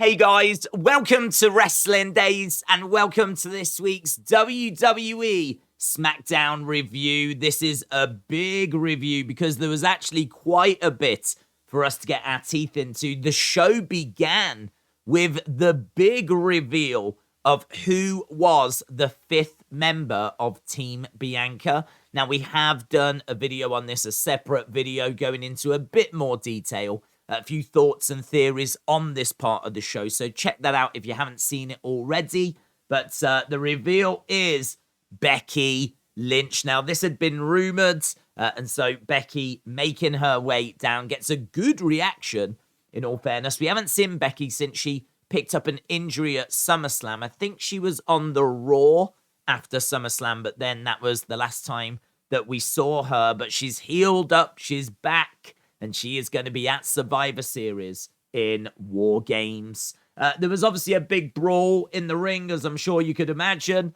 Hey guys, welcome to Wrestling Daze and welcome to this week's WWE Smackdown review. This is a big review because there was actually quite a bit for us to get our teeth into. The show began with the big reveal of who was the fifth member of Team Bianca. Now, we have done a video on this, a separate video going into a bit more detail. A few thoughts and theories on this part of the show, so check that out if you haven't seen it already. But the reveal is Becky Lynch. Now, this had been rumored, and so Becky making her way down gets a good reaction, in all fairness. We haven't seen Becky since she picked up an injury at SummerSlam. I think she was on the Raw after SummerSlam, but then that was the last time that we saw her. But she's healed up, she's back, and she is going to be at Survivor Series in War Games. There was obviously a big brawl in the ring, as I'm sure you could imagine.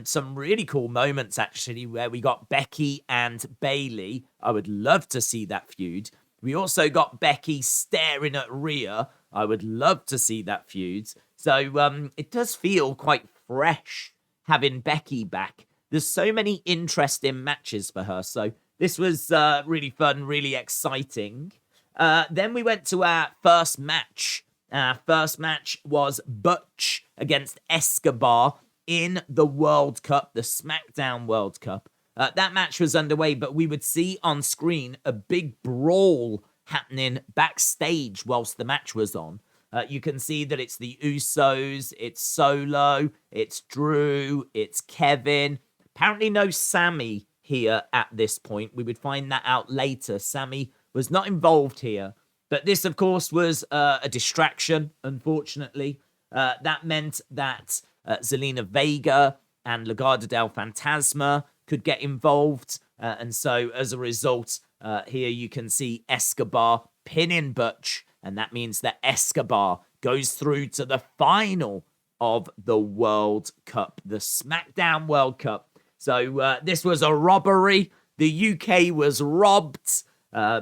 Some really cool moments, actually, where we got Becky and Bayley. I would love to see that feud. We also got Becky staring at Rhea. I would love to see that feud. So it does feel quite fresh having Becky back. There's so many interesting matches for her, so this was really fun, really exciting. Then we went to our first match. Our first match was Butch against Escobar in the World Cup, the Smackdown World Cup. That match was underway, but we would see on screen a big brawl happening backstage whilst the match was on. You can see that it's the Usos, it's Solo, it's Drew, it's Kevin. Apparently no Sami here at this point. We would find that out later. Sami was not involved here. But this, of course, was a distraction, unfortunately. That meant that Zelina Vega and Legado del Fantasma could get involved. And so, as a result, here you can see Escobar pinning Butch. And that means that Escobar goes through to the final of the World Cup, the Smackdown World Cup. So this was a robbery. The UK was robbed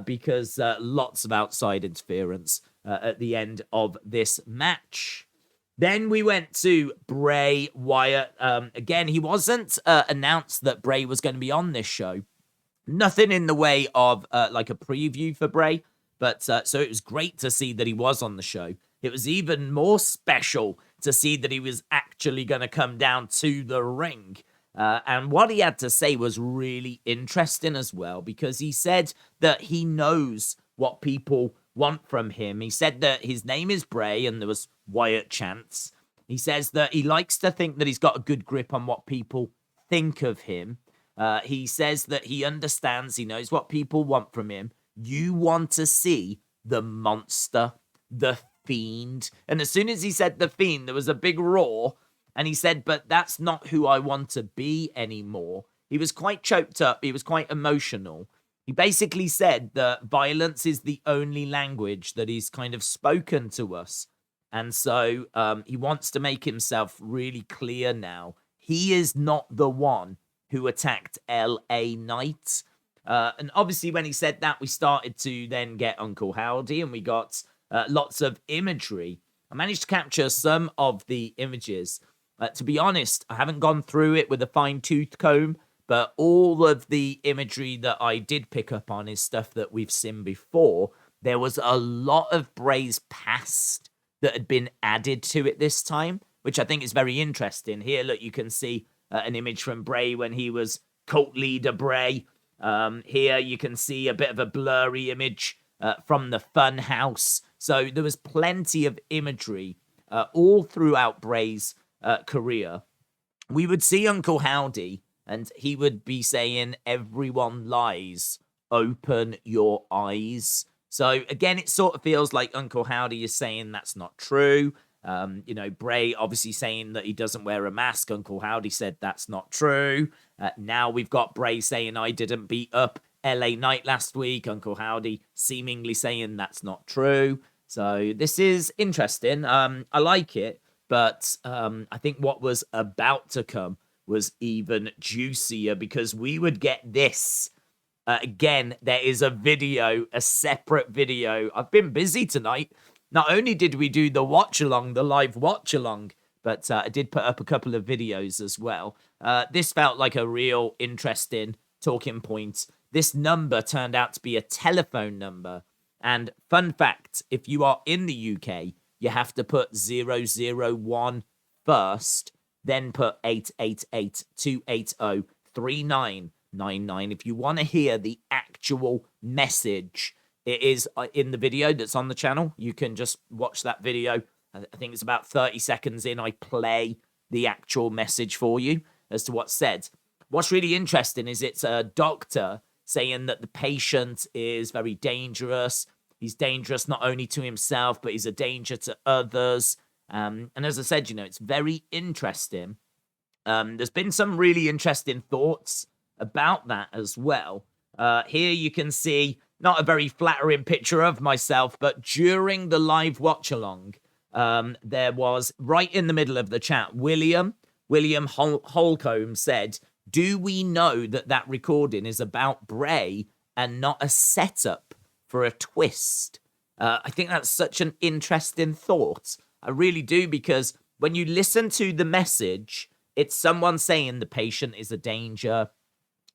because lots of outside interference at the end of this match. Then we went to Bray Wyatt. Again, he wasn't announced that Bray was going to be on this show. Nothing in the way of like a preview for Bray. But so it was great to see that he was on the show. It was even more special to see that he was actually going to come down to the ring. And what he had to say was really interesting as well, because he said that he knows what people want from him. He said that his name is Bray, and there was Wyatt chants. He says that he likes to think that he's got a good grip on what people think of him. He says that he understands, he knows what people want from him. You want to see the monster, the fiend. And as soon as he said the fiend, there was a big roar. And he said, but that's not who I want to be anymore. He was quite choked up. He was quite emotional. He basically said that violence is the only language that he's kind of spoken to us. And so he wants to make himself really clear now. He is not the one who attacked LA Knight. And obviously when he said that, we started to then get Uncle Howdy, and we got lots of imagery. I managed to capture some of the images. To be honest, I haven't gone through it with a fine-tooth comb, but all of the imagery that I did pick up on is stuff that we've seen before. There was a lot of Bray's past that had been added to it this time, which I think is very interesting. Here, look, you can see an image from Bray when he was cult leader Bray. Here you can see a bit of a blurry image from the Fun House. So there was plenty of imagery all throughout Bray's career. We would see Uncle Howdy, and he would be saying, everyone lies, open your eyes. So again, it sort of feels like Uncle Howdy is saying that's not true. Bray obviously saying that he doesn't wear a mask. Uncle Howdy said that's not true. Now we've got Bray saying I didn't beat up LA Knight last week. Uncle Howdy seemingly saying that's not true. So this is interesting. I like it. But I think what was about to come was even juicier, because we would get this. Again, there is a video, a separate video. I've been busy tonight. not only did we do the watch along, the live watch along, but I did put up a couple of videos as well. This felt like a real interesting talking point. This number turned out to be a telephone number. And fun fact, if you are in the UK, you have to put 001 first, then put 888-280-3999. If you want to hear the actual message, it is in the video that's on the channel. You can just watch that video. I think it's about 30 seconds in. I play the actual message for you as to what's said. What's really interesting is it's a doctor saying that the patient is very dangerous. He's dangerous not only to himself, but he's a danger to others. And as I said, it's very interesting. There's been some really interesting thoughts about that as well. Here you can see not a very flattering picture of myself, but during the live watch along, there was right in the middle of the chat, William Holcomb said, "Do we know that recording is about Bray and not a setup for a twist?" I think that's such an interesting thought. I really do, because when you listen to the message, it's someone saying the patient is a danger.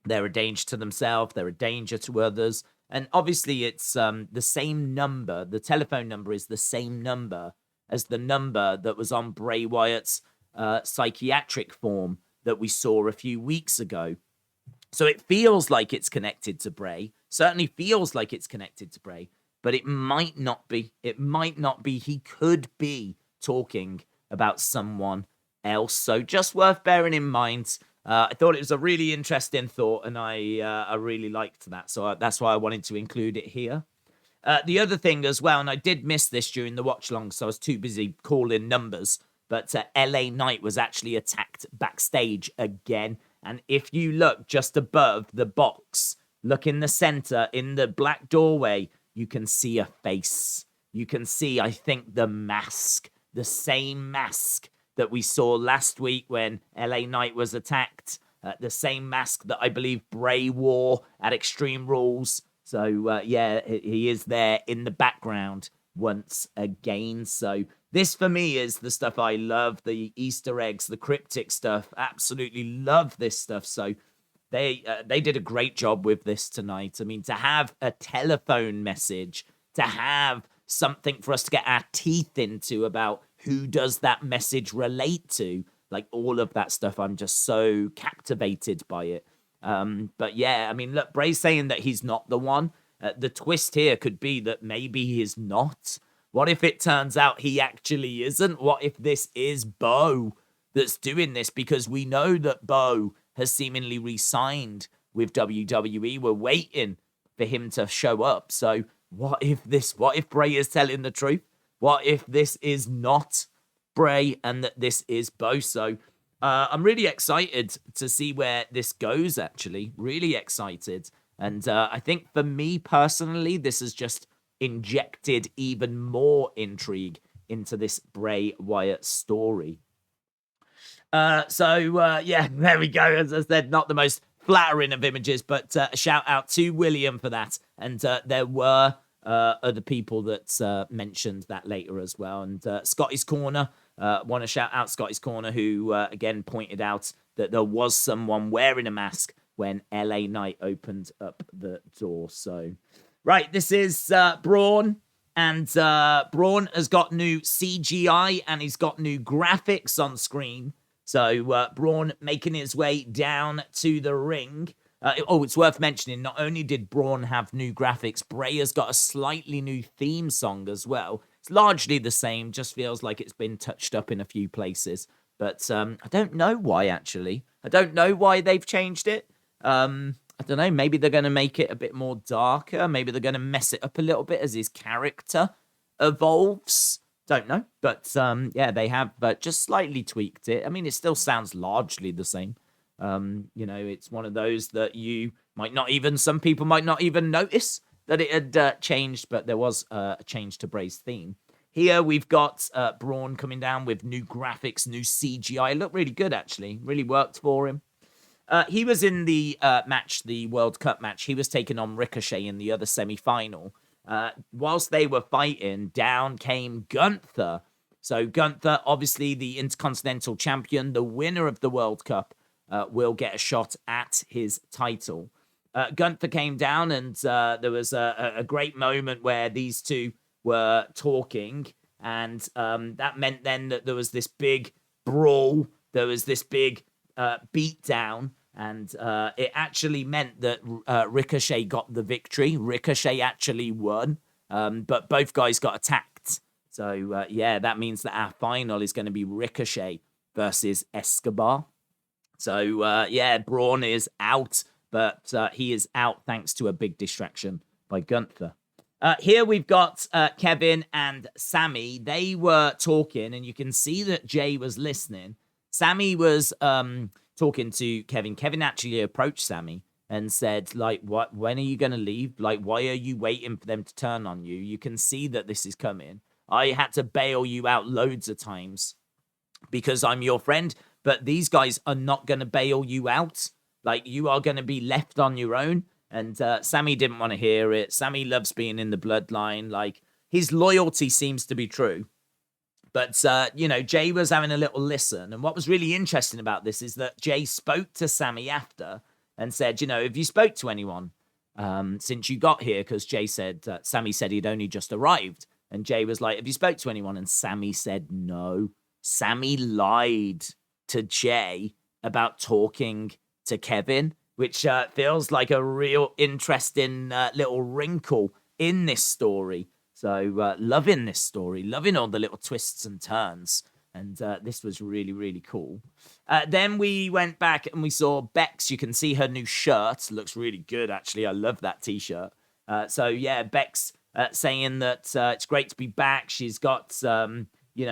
They're a danger to themselves. They're a danger to others. And obviously it's the same number. The telephone number is the same number as the number that was on Bray Wyatt's psychiatric form that we saw a few weeks ago. So it feels like it's connected to Bray. Certainly feels like it's connected to Bray. But it might not be. It might not be. He could be talking about someone else. So just worth bearing in mind. I thought it was a really interesting thought, and I really liked that. So that's why I wanted to include it here. The other thing as well, and I did miss this during the watch long, so I was too busy calling numbers, but LA Knight was actually attacked backstage again. And if you look just above the box, look in the center, in the black doorway, you can see a face. You can see, I think, the mask, the same mask that we saw last week when LA Knight was attacked. The same mask that I believe Bray wore at Extreme Rules. So, yeah, he is there in the background once again. So this, for me, is the stuff I love. The Easter eggs, the cryptic stuff. Absolutely love this stuff. So they did a great job with this tonight. I mean, to have a telephone message, to have something for us to get our teeth into about who does that message relate to, like all of that stuff, I'm just so captivated by it. But yeah, I mean, look, Bray's saying that he's not the one. The twist here could be that maybe he is not. What if it turns out he actually isn't? What if this is Bo that's doing this? Because we know that Bo has seemingly re-signed with WWE. We're waiting for him to show up. So what if Bray is telling the truth? What if this is not Bray and that this is Bo? So I'm really excited to see where this goes, actually. Really excited. And I think for me personally, this has just injected even more intrigue into this Bray Wyatt story. Yeah, there we go. As I said, not the most flattering of images, but a shout out to William for that. And there were other people that mentioned that later as well. And Scotty's Corner, want to shout out Scotty's Corner, who again pointed out that there was someone wearing a mask when LA Knight opened up the door. So, right, this is Braun. And Braun has got new CGI and he's got new graphics on screen. So Braun making his way down to the ring. It's worth mentioning, not only did Braun have new graphics, Bray has got a slightly new theme song as well. It's largely the same, just feels like it's been touched up in a few places. But I don't know why, actually. I don't know why they've changed it. I don't know, maybe they're going to make it a bit more darker. Maybe they're going to mess it up a little bit as his character evolves. Don't know. But yeah, they have just slightly tweaked it. I mean, it still sounds largely the same. It's one of those that some people might not even notice that it had changed, but there was a change to Bray's theme. Here we've got Braun coming down with new graphics, new CGI. Looked really good, actually. Really worked for him. He was in the match, the World Cup match. He was taking on Ricochet in the other semi-final. whilst they were fighting, down came Gunther. So Gunther, obviously the Intercontinental Champion, the winner of the World Cup, will get a shot at his title. Gunther came down, and there was a great moment where these two were talking, and that meant then that there was this big brawl, there was this big beatdown, and it actually meant that Ricochet got the victory. Ricochet actually won, but both guys got attacked. So, yeah, that means that our final is going to be Ricochet versus Escobar. So, yeah, Braun is out, but he is out thanks to a big distraction by Gunther. Here we've got Kevin and Sami. They were talking, and you can see that Jay was listening. Sami was talking to Kevin. Kevin actually approached Sami and said, like, "What? When are you going to leave? Like, why are you waiting for them to turn on you? You can see that this is coming. I had to bail you out loads of times because I'm your friend, but these guys are not going to bail you out. Like, you are going to be left on your own." And Sami didn't want to hear it. Sami loves being in the bloodline. Like, his loyalty seems to be true. But, Jay was having a little listen. And what was really interesting about this is that Jay spoke to Sami after and said, have you spoke to anyone since you got here? Because Jay said, Sami said he'd only just arrived. And Jay was like, have you spoke to anyone? And Sami said no. Sami lied to Jay about talking to Kevin, which feels like a real interesting little wrinkle in this story. So loving this story, loving all the little twists and turns. And this was really, really cool. Then we went back and we saw Bex. You can see her new shirt. Looks really good, actually. I love that T-shirt. Bex saying that it's great to be back. She's got,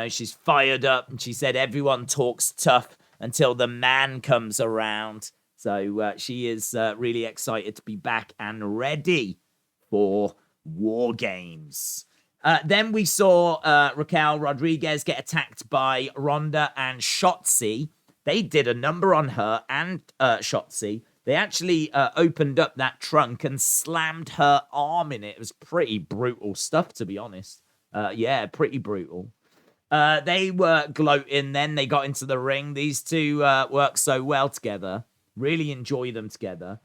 she's fired up. And she said everyone talks tough until the man comes around. So she is really excited to be back and ready for War Games. Then we saw Raquel Rodriguez get attacked by Ronda and Shotzi. They did a number on her and Shotzi. They actually opened up that trunk and slammed her arm in it. It was pretty brutal stuff, to be honest. Pretty brutal. They were gloating then. They got into the ring. These two work so well together. Really enjoy them together.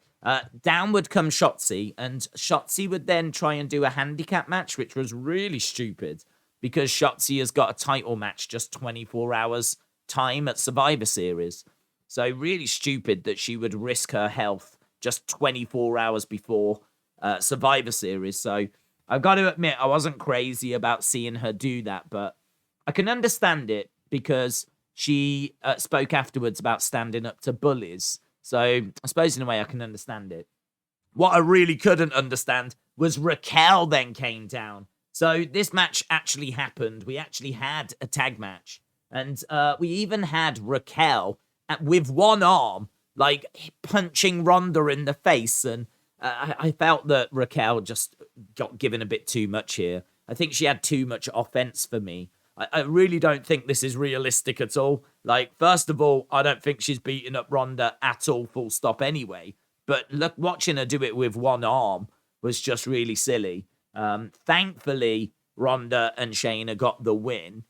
Down would come Shotzi, and Shotzi would then try and do a handicap match, which was really stupid because Shotzi has got a title match just 24 hours time at Survivor Series. So really stupid that she would risk her health just 24 hours before Survivor Series. So I've got to admit, I wasn't crazy about seeing her do that, but I can understand it because she spoke afterwards about standing up to bullies. So I suppose in a way I can understand it. What I really couldn't understand was Raquel then came down. So this match actually happened. We actually had a tag match. And we even had Raquel with one arm, like punching Ronda in the face. And I felt that Raquel just got given a bit too much here. I think she had too much offense for me. I really don't think this is realistic at all. Like, first of all, I don't think she's beating up Ronda at all, full stop anyway. But look, watching her do it with one arm was just really silly. Thankfully, Ronda and Shayna got the win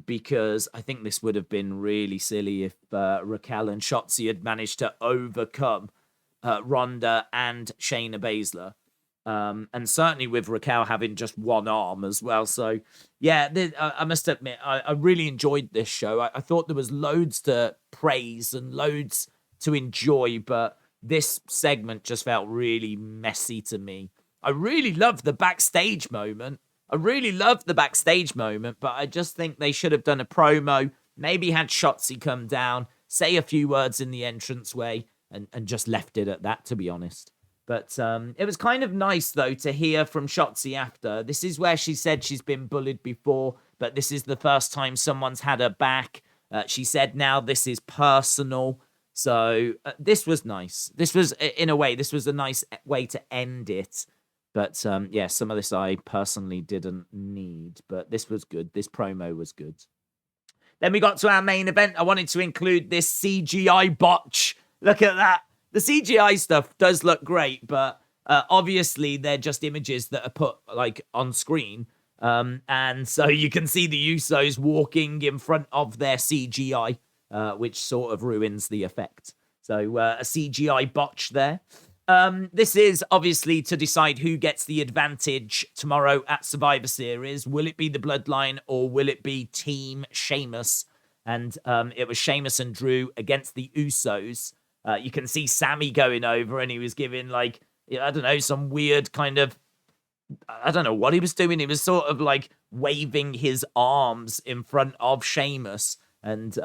because I think this would have been really silly if Raquel and Shotzi had managed to overcome Ronda and Shayna Baszler. And certainly with Raquel having just one arm as well. So, yeah, I must admit, I really enjoyed this show. I thought there was loads to praise and loads to enjoy, but this segment just felt really messy to me. I really loved the backstage moment. But I just think they should have done a promo, maybe had Shotzi come down, say a few words in the entranceway, and just left it at that, to be honest. But it was kind of nice, though, to hear from Shotzi after. This is where she said she's been bullied before, but this is the first time someone's had her back. She said now this is personal. So this was nice. This was, in a way, this was a nice way to end it. But, some of this I personally didn't need. But this was good. This promo was good. Then we got to our main event. I wanted to include this CGI botch. Look at that. The CGI stuff does look great, but Obviously, they're just images that are put like on screen. And so you can see the Usos walking in front of their CGI, which sort of ruins the effect. So a CGI botch there. This is obviously to decide who gets the advantage tomorrow at Survivor Series. Will it be the Bloodline or will it be Team Sheamus? And it was Sheamus and Drew against the Usos. You can see Sami going over and he was giving like, I don't know, some weird kind of, I don't know what he was doing. He was sort of like waving his arms in front of Sheamus. And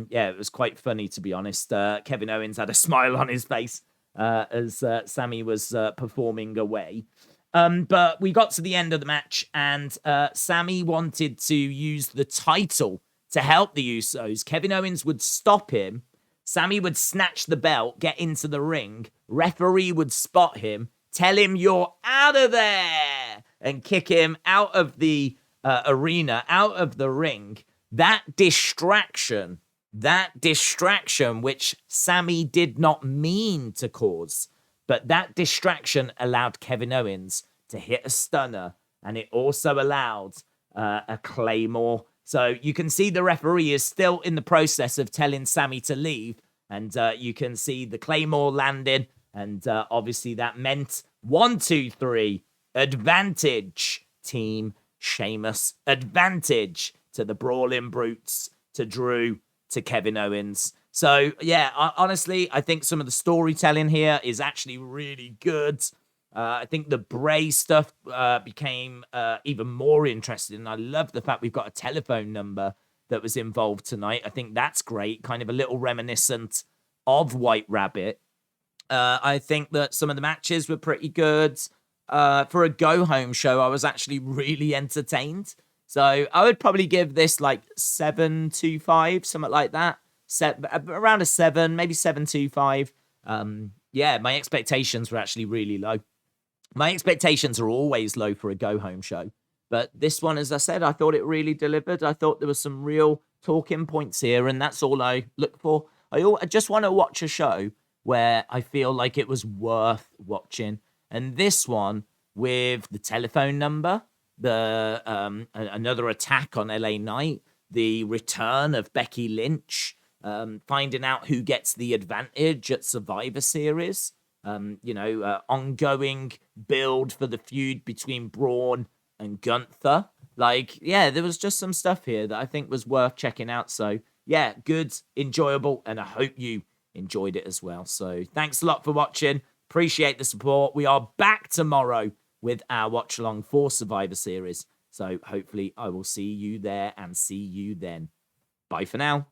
yeah, it was quite funny, to be honest. Kevin Owens had a smile on his face as Sami was performing away. But we got to the end of the match and Sami wanted to use the title to help the Usos. Kevin Owens would stop him. Sami would snatch the belt, get into the ring. Referee would spot him, tell him you're out of there, and kick him out of the arena, out of the ring. That distraction, which Sami did not mean to cause, but that distraction allowed Kevin Owens to hit a stunner, and it also allowed a Claymore. So you can see the referee is still in the process of telling Sami to leave, and you can see the Claymore landed, and obviously that meant 1, 2, 3, advantage, Team Sheamus, advantage to the Brawling Brutes, to Drew, to Kevin Owens. So, yeah, honestly, I think some of the storytelling here is actually really good. I think the Bray stuff became even more interesting. I love the fact we've got a telephone number that was involved tonight. I think that's great, kind of a little reminiscent of White Rabbit. I think that some of the matches were pretty good. For a go-home show, I was actually really entertained. So I would probably give this like 7.25, something like that. Around a 7, maybe 7.25. Yeah, my expectations were actually really low. My expectations are always low for a go-home show. But this one, as I said, I thought it really delivered. I thought there was some real talking points here, and that's all I look for. I just want to watch a show where I feel like it was worth watching. And this one, with the telephone number, the another attack on LA Knight, the return of Becky Lynch, finding out who gets the advantage at Survivor Series, ongoing build for the feud between Braun and Gunther. Like, yeah, there was just some stuff here that I think was worth checking out. So, yeah, good, enjoyable, and I hope you enjoyed it as well. So, thanks a lot for watching. Appreciate the support. We are back tomorrow with our watch along for Survivor Series. So, hopefully, I will see you there and see you then. Bye for now.